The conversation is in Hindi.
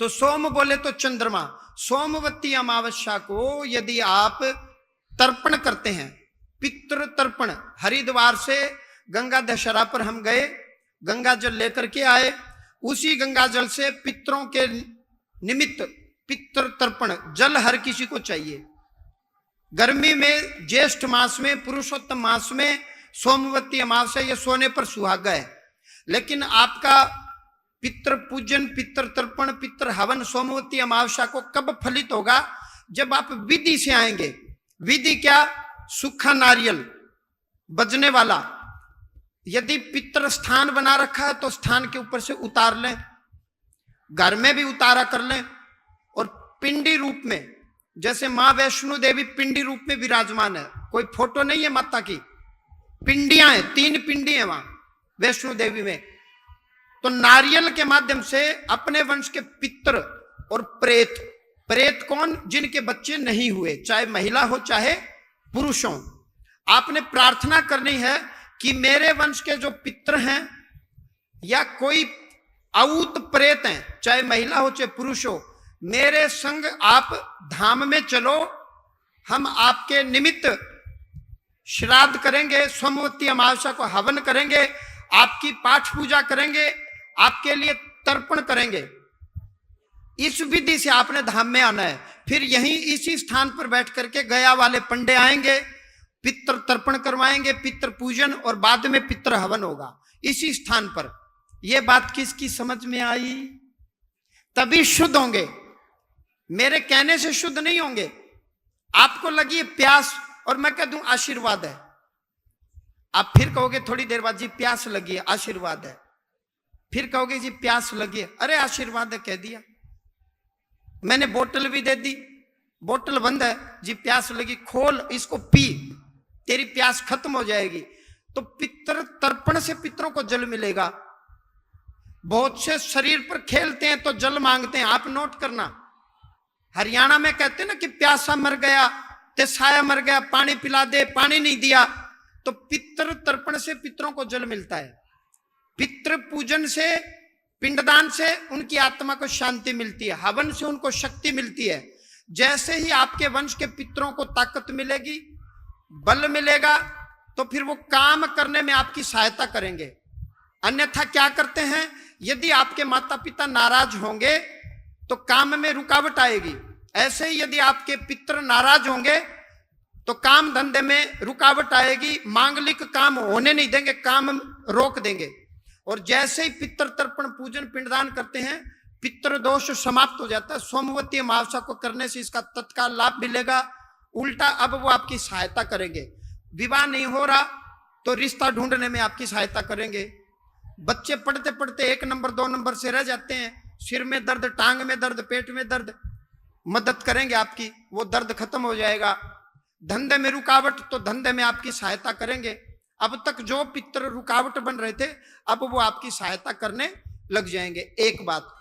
तो सोम बोले तो चंद्रमा। सोमवती अमावस्या को यदि आप तर्पण करते हैं, पितृ तर्पण, हरिद्वार से गंगा दशहरा पर हम गए, गंगा जल लेकर के आए, उसी गंगा जल से पितरों के निमित्त पितृ तर्पण जल हर किसी को चाहिए। गर्मी में ज्येष्ठ मास में, पुरुषोत्तम मास में सोमवती अमावस्या ये सोने पर सुहागा है। लेकिन आपका पितृ पूजन, पितृ तर्पण, पितृ हवन सोमवती अमावस्या को कब फलित होगा? जब आप विधि से आएंगे। विधि क्या? सूखा नारियल बजने वाला। यदि पितृ स्थान बना रखा है तो स्थान के ऊपर से उतार लें, घर में भी उतारा कर लें, और पिंडी रूप में, जैसे मां वैष्णो देवी पिंडी रूप में विराजमान है, कोई फोटो नहीं है माता की, पिंडियां हैं, 3 पिंडी है वहां वैष्णो देवी में। तो नारियल के माध्यम से अपने वंश के पितृ और प्रेत, प्रेत कौन? जिनके बच्चे नहीं हुए, चाहे महिला हो चाहे पुरुष हो, आपने प्रार्थना करनी है कि मेरे वंश के जो पितृ हैं या कोई अऊत प्रेत हैं, चाहे महिला हो चाहे पुरुष हो, मेरे संग आप धाम में चलो, हम आपके निमित्त श्राद्ध करेंगे, सोमवती अमावस्या को हवन करेंगे, आपकी पाठ पूजा करेंगे, आपके लिए तर्पण करेंगे। इस विधि से आपने धाम में आना है। फिर यहीं इसी स्थान पर बैठ करके गया वाले पंडे आएंगे, पितृ तर्पण करवाएंगे, पितृ पूजन, और बाद में पितृ हवन होगा इसी स्थान पर। यह बात किसकी समझ में आई? तभी शुद्ध होंगे, मेरे कहने से शुद्ध नहीं होंगे। आपको लगी प्यास और मैं कह दूं आशीर्वाद है, आप फिर कहोगे थोड़ी देर बाद जी प्यास लगी है, आशीर्वाद है। फिर कहोगे जी प्यास लगी है, अरे आशीर्वाद है, कह दिया। मैंने बोतल भी दे दी, बोतल बंद है, जी प्यास लगी, खोल इसको पी, तेरी प्यास खत्म हो जाएगी। तो पितृ तर्पण से पितरों को जल मिलेगा। बहुत से शरीर पर खेलते हैं तो जल मांगते हैं, आप नोट करना। हरियाणा में कहते हैं ना कि प्यासा मर गया, तेसाया मर गया, पानी पिला दे, पानी नहीं दिया। तो पितृ तर्पण से पितरों को जल मिलता है। पितृ पूजन से, पिंडदान से उनकी आत्मा को शांति मिलती है, हवन से उनको शक्ति मिलती है। जैसे ही आपके वंश के पितरों को ताकत मिलेगी, बल मिलेगा, तो फिर वो काम करने में आपकी सहायता करेंगे। अन्यथा क्या करते हैं? यदि आपके माता पिता नाराज होंगे तो काम में रुकावट आएगी। ऐसे ही यदि आपके पितर नाराज होंगे तो काम धंधे में रुकावट आएगी, मांगलिक काम होने नहीं देंगे, काम रोक देंगे। और जैसे ही पितृ तर्पण पूजन पिंडदान करते हैं, पितृ दोष समाप्त हो जाता है। सोमवती अमावस्या को करने से इसका तत्काल लाभ मिलेगा। उल्टा अब वो आपकी सहायता करेंगे। विवाह नहीं हो रहा तो रिश्ता ढूंढने में आपकी सहायता करेंगे। बच्चे पढ़ते पढ़ते 1 नंबर 2 नंबर से रह जाते हैं, सिर में दर्द, टांग में दर्द, पेट में दर्द, मदद करेंगे आपकी, वो दर्द खत्म हो जाएगा। धंधे में रुकावट, तो धंधे में आपकी सहायता करेंगे। अब तक जो पितृ रुकावट बन रहे थे, अब वो आपकी सहायता करने लग जाएंगे। एक बात